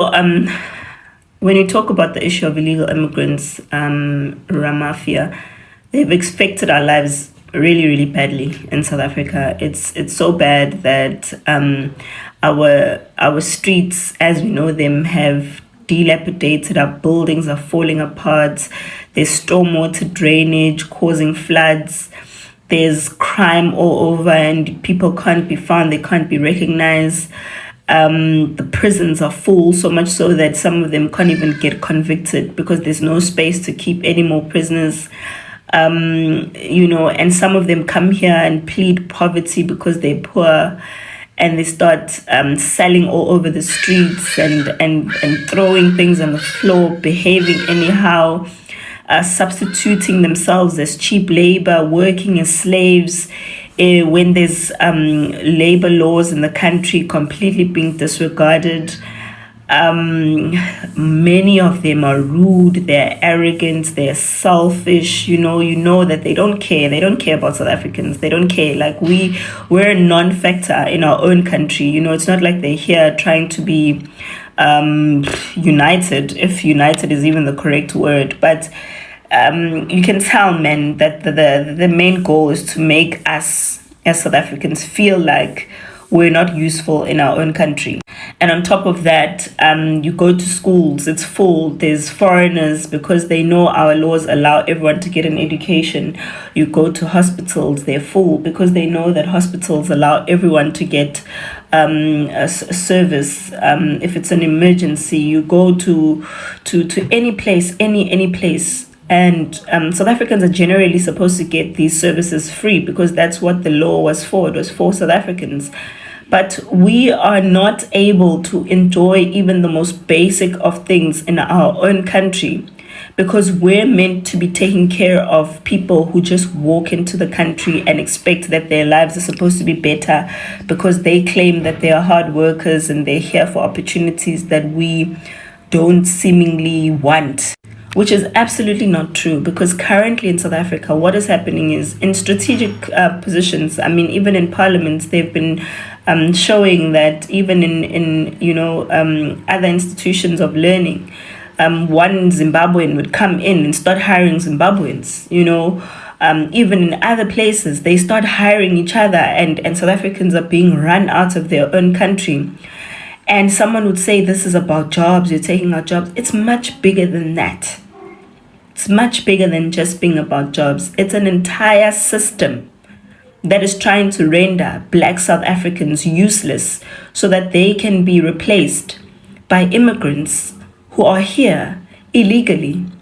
Um, when you talk about the issue of illegal immigrants, Ramafia, they've affected our lives really, really badly in South Africa. It's so bad that our streets, as we know them, have dilapidated. Our buildings are falling apart. There's stormwater drainage causing floods. There's crime all over, and people can't be found. They can't be recognized. The prisons are full, so much so that some of them can't even get convicted because there's no space to keep any more prisoners. And some of them come here and plead poverty because they're poor, and they start selling all over the streets and throwing things on the floor, behaving anyhow, substituting themselves as cheap labor, working as slaves. When there's labor laws in the country completely being disregarded. Many of them are rude, they're arrogant, they're selfish. You know that they don't care. They don't care about South Africans. They don't care. Like we're a non-factor in our own country. It's not like they're here trying to be united, if united is even the correct word. But you can tell, man, that the main goal is to make us as South Africans feel like we're not useful in our own country. And on top of that, you go to schools, it's full. There's foreigners because they know our laws allow everyone to get an education. You go to hospitals, they're full because they know that hospitals allow everyone to get a service. If it's an emergency, you go to any place, any place. And South Africans are generally supposed to get these services free because that's what the law was for. It was for South Africans. But we are not able to enjoy even the most basic of things in our own country because we're meant to be taking care of people who just walk into the country and expect that their lives are supposed to be better because they claim that they are hard workers and they're here for opportunities that we don't seemingly want. Which is absolutely not true because currently in South Africa, what is happening is in strategic positions. I mean, even in parliaments, they've been showing that even in other institutions of learning, one Zimbabwean would come in and start hiring Zimbabweans. Even in other places, they start hiring each other, and South Africans are being run out of their own country. And someone would say, this is about jobs, you're taking our jobs. It's much bigger than that. It's much bigger than just being about jobs. It's an entire system that is trying to render Black South Africans useless so that they can be replaced by immigrants who are here illegally.